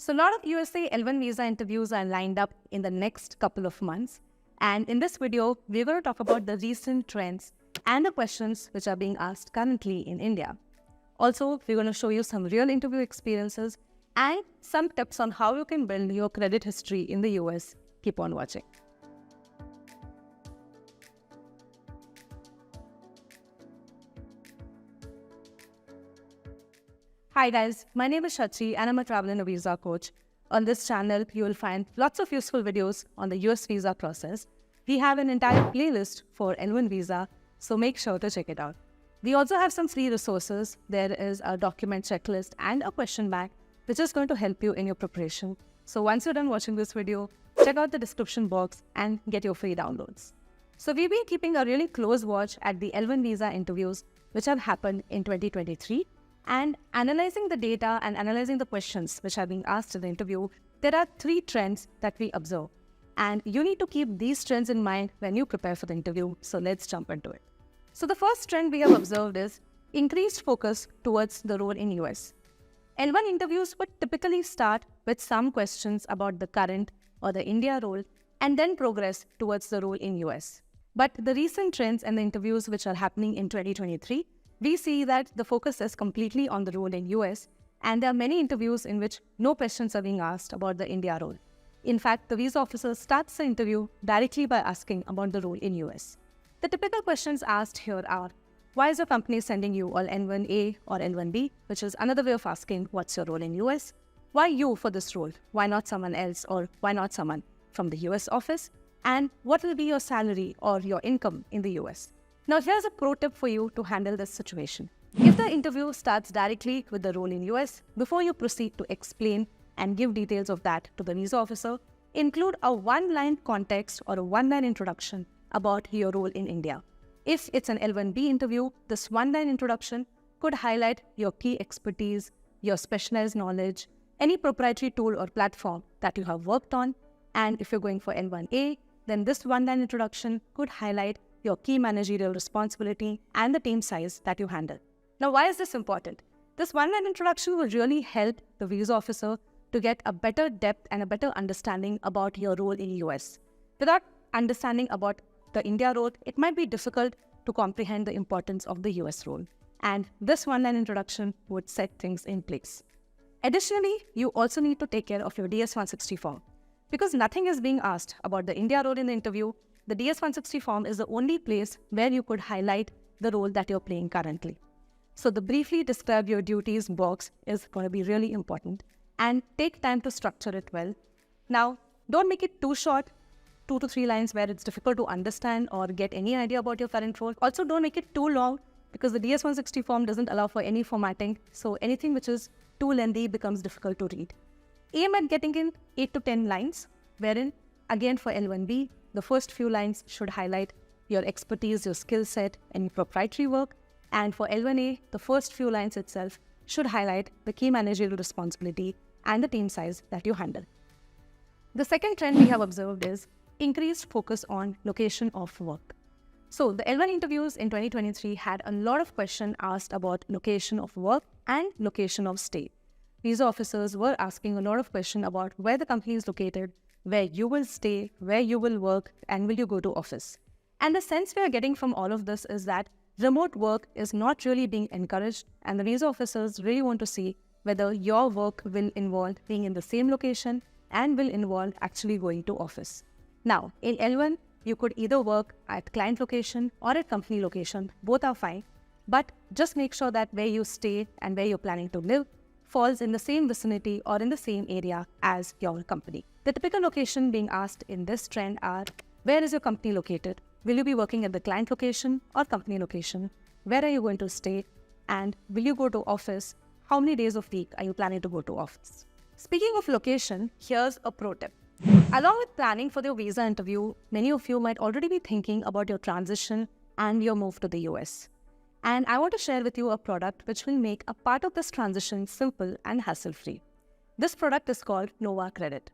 So a lot of USA L1 visa interviews are lined up in the next couple of months. And in this video, we're going to talk about the recent trends and the questions which are being asked currently in India. Also, we're going to show you some real interview experiences and some tips on how you can build your credit history in the US. Keep on watching. Hi guys, my name is Shachi and I'm a travel and a visa coach. On this channel, you will find lots of useful videos on the US visa process. We have an entire playlist for L1 visa, so make sure to check it out. We also have some free resources. There is a document checklist and a question bank, which is going to help you in your preparation. So once you're done watching this video, check out the description box and get your free downloads. So we've been keeping a really close watch at the L1 visa interviews, which have happened in 2023. And analyzing the data and analyzing the questions which are being asked in the interview, there are 3 trends that we observe. And you need to keep these trends in mind when you prepare for the interview. So let's jump into it. So the first trend we have observed is increased focus towards the role in US. L1 interviews would typically start with some questions about the current or the India role and then progress towards the role in US. But the recent trends and the interviews which are happening in 2023, we see that the focus is completely on the role in US, and there are many interviews in which no questions are being asked about the India role. In fact, the visa officer starts the interview directly by asking about the role in US. The typical questions asked here are, why is your company sending you all L1A or L1B, which is another way of asking what's your role in US? Why you for this role? Why not someone else, or why not someone from the US office? And what will be your salary or your income in the US? Now, here's a pro tip for you to handle this situation. If the interview starts directly with the role in US, before you proceed to explain and give details of that to the visa officer, include a one-line context or a one-line introduction about your role in India. If it's an L1B interview, this one-line introduction could highlight your key expertise, your specialized knowledge, any proprietary tool or platform that you have worked on. And if you're going for L1A, then this one-line introduction could highlight your key managerial responsibility and the team size that you handle. Now, why is this important? This one-line introduction will really help the visa officer to get a better depth and a better understanding about your role in US. Without understanding about the India role, it might be difficult to comprehend the importance of the US role. And this one-line introduction would set things in place. Additionally, you also need to take care of your DS-160 form. Because nothing is being asked about the India role in the interview, the DS-160 form is the only place where you could highlight the role that you're playing currently. So the briefly describe your duties box is going to be really important, and take time to structure it well. Now, don't make it too short, 2 to 3 lines where it's difficult to understand or get any idea about your current role. Also, don't make it too long because the DS-160 form doesn't allow for any formatting. So anything which is too lengthy becomes difficult to read. Aim at getting in 8 to 10 lines, wherein, again for L1B, the first few lines should highlight your expertise, your skill set, any proprietary work. And for L1A, the first few lines itself should highlight the key managerial responsibility and the team size that you handle. The second trend we have observed is increased focus on location of work. So the L1 interviews in 2023 had a lot of questions asked about location of work and location of stay. Visa officers were asking a lot of questions about where the company is located, where you will stay, where you will work, and will you go to office. And the sense we are getting from all of this is that remote work is not really being encouraged, and the visa officers really want to see whether your work will involve being in the same location and will involve actually going to office. Now, in L1, you could either work at client location or at company location. Both are fine, but just make sure that where you stay and where you're planning to live falls in the same vicinity or in the same area as your company. The typical location being asked in this trend are, where is your company located? Will you be working at the client location or company location? Where are you going to stay? And will you go to office? How many days of week are you planning to go to office? Speaking of location, here's a pro tip. Along with planning for your visa interview, many of you might already be thinking about your transition and your move to the US. And I want to share with you a product which will make a part of this transition simple and hassle-free. This product is called Nova Credit.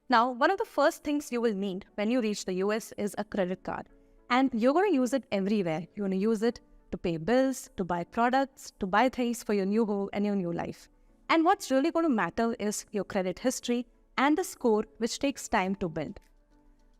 Now, one of the first things you will need when you reach the US is a credit card. And you're going to use it everywhere. You're going to use it to pay bills, to buy products, to buy things for your new home and your new life. And what's really going to matter is your credit history and the score, which takes time to build.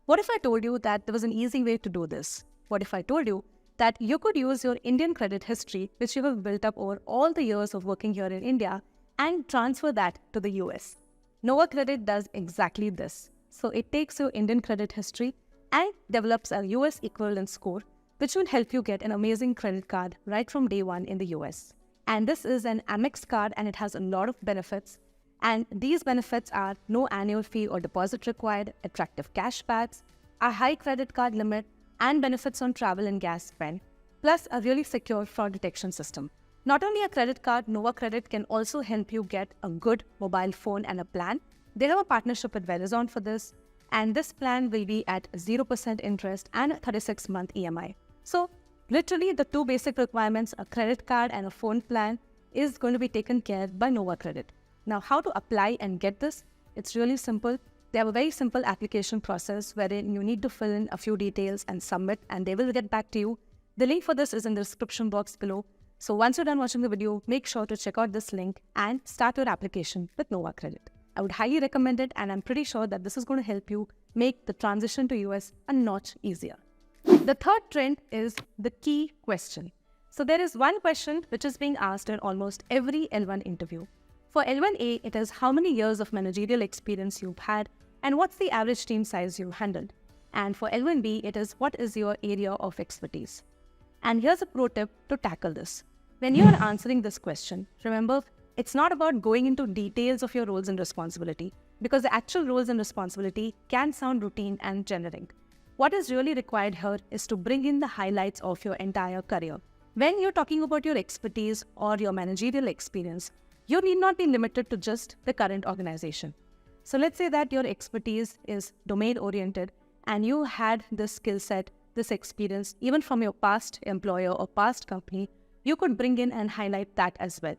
What if I told you that there was an easy way to do this? What if I told you that you could use your Indian credit history, which you have built up over all the years of working here in India, and transfer that to the US? Nova Credit does exactly this. So it takes your Indian credit history and develops a US equivalent score, which will help you get an amazing credit card right from day one in the US. And this is an Amex card and it has a lot of benefits. And these benefits are no annual fee or deposit required, attractive cashbacks, a high credit card limit, and benefits on travel and gas spend, plus a really secure fraud detection system. Not only a credit card, Nova Credit can also help you get a good mobile phone and a plan. They have a partnership with Verizon for this, and this plan will be at 0% interest and a 36-month EMI. So literally the two basic requirements, a credit card and a phone plan, is going to be taken care of by Nova Credit. Now, how to apply and get this? It's really simple. They have a very simple application process wherein you need to fill in a few details and submit, and they will get back to you. The link for this is in the description box below. So once you're done watching the video, make sure to check out this link and start your application with Nova Credit. I would highly recommend it, and I'm pretty sure that this is going to help you make the transition to US a notch easier. The third trend is the key question. So there is one question which is being asked in almost every L1 interview. For L1A, it is how many years of managerial experience you've had and what's the average team size you've handled. And for L1B, it is what is your area of expertise. And here's a pro tip to tackle this. When you are answering this question, remember, it's not about going into details of your roles and responsibility, because the actual roles and responsibility can sound routine and generic. What is really required here is to bring in the highlights of your entire career. When you're talking about your expertise or your managerial experience, you need not be limited to just the current organization. So let's say that your expertise is domain-oriented and you had this skill set, this experience, even from your past employer or past company, you could bring in and highlight that as well.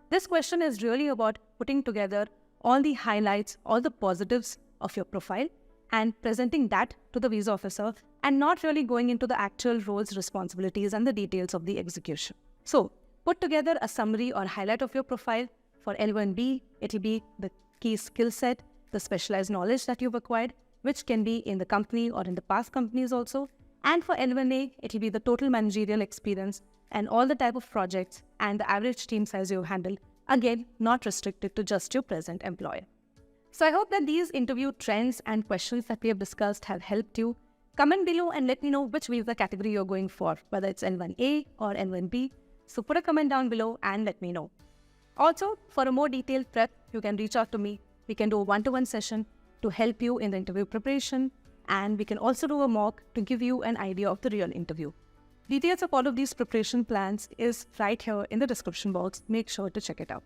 This question is really about putting together all the highlights, all the positives of your profile and presenting that to the visa officer and not really going into the actual roles, responsibilities and the details of the execution. So put together a summary or highlight of your profile. For L1B, it will be the key skill set, the specialized knowledge that you've acquired, which can be in the company or in the past companies also. And for L1A, it will be the total managerial experience and all the type of projects and the average team size you handle. Again, not restricted to just your present employer. So I hope that these interview trends and questions that we have discussed have helped you. Comment below and let me know which visa category you're going for, whether it's L1A or L1B. So put a comment down below and let me know. Also, for a more detailed prep, you can reach out to me. We can do a one-to-one session to help you in the interview preparation, and we can also do a mock to give you an idea of the real interview. Details of all of these preparation plans is right here in the description box. Make sure to check it out.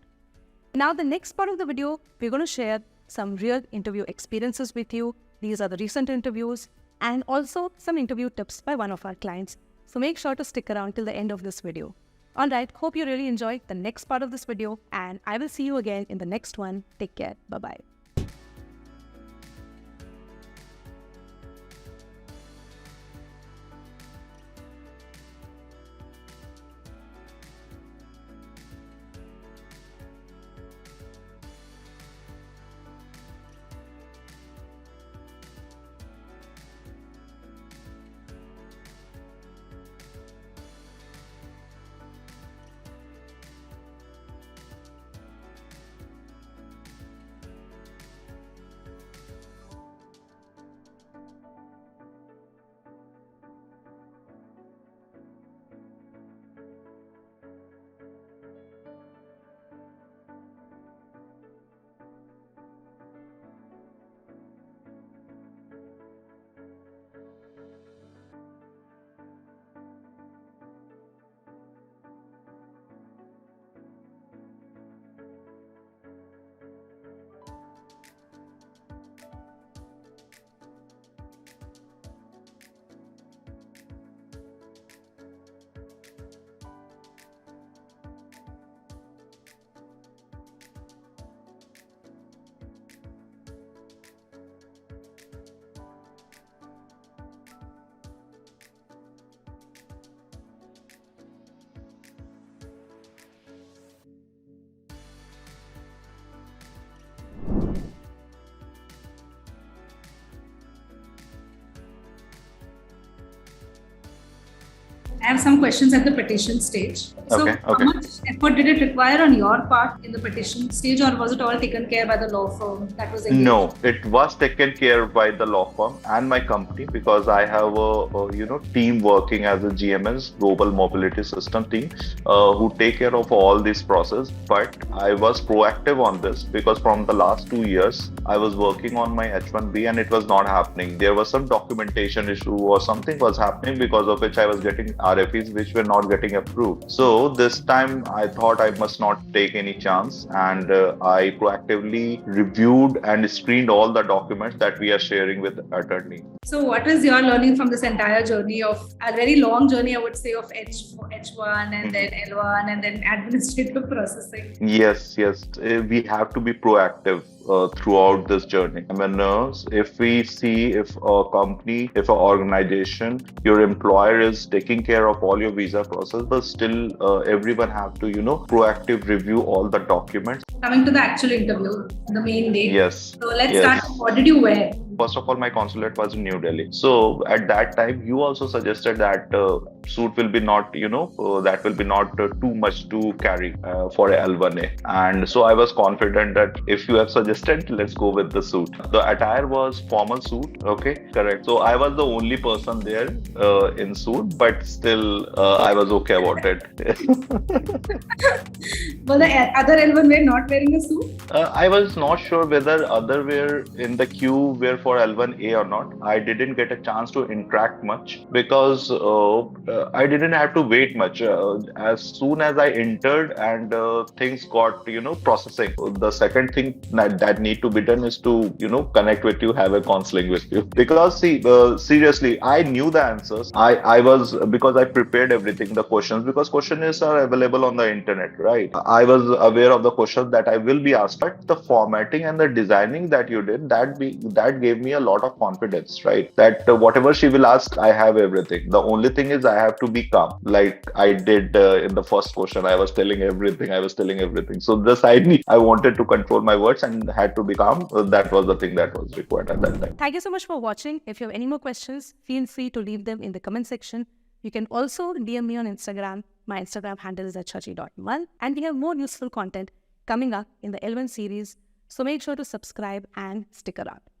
Now, the next part of the video, we're going to share some real interview experiences with you. These are the recent interviews and also some interview tips by one of our clients. So make sure to stick around till the end of this video. Alright, hope you really enjoyed the next part of this video, and I will see you again in the next one. Take care. Bye-bye. I have some questions at the petition stage. So, Okay, how okay. much effort did it require on your part in the petition stage, or was it all taken care by the law firm that was engaged? No, it was taken care by the law firm and my company because I have a team working as a GMS Global Mobility System team who take care of all this process. But I was proactive on this because from the last 2 years I was working on my H1B and it was not happening. There was some documentation issue or something was happening because of which I was getting RFEs which were not getting approved. So this time I thought I must not take any chance and I proactively reviewed and screened all the documents that we are sharing with attorney. So, what is your learning from this entire journey of a very long journey, I would say, of H1 and then Mhm. L1 and then administrative processing? Yes, yes. We have to be proactive throughout this journey. I mean, if we see if a company, if an organization, your employer is taking care of all your visa process, but still everyone have to, proactive review all the documents. Coming to the actual interview, the main day. Yes, So, let's start. yes. What did you wear? First of all, my consulate was in New Delhi. So at that time, you also suggested that suit will be not, that will be not too much to carry for a L1A. And so I was confident that if you have suggested, let's go with the suit. The attire was formal suit. Okay, correct. So I was the only person there in suit, but still I was okay about it. Well, the other L1 were not wearing a suit. I was not sure whether other were in the queue were for L1A or not. I didn't get a chance to interact much because I didn't have to wait much. As soon as I entered and things got, processing. The second thing that need to be done is to, connect with you, have a counseling with you. Because see, seriously, I knew the answers. I was because I prepared everything, the questions, because questions are available on the internet, right? I was aware of the questions that I will be asked, but the formatting and the designing that you did, that gave me a lot of confidence, right? That whatever she will ask, I have everything. The only thing is I have to be calm, like I did in the first question. I was telling everything. I was telling everything. So this I wanted to control my words and had to be calm. That was the thing that was required at that time. Thank you so much for watching. If you have any more questions, feel free to leave them in the comment section. You can also DM me on Instagram. My Instagram handle is @chachi.mal. And we have more useful content coming up in the L1 series. So make sure to subscribe and stick around.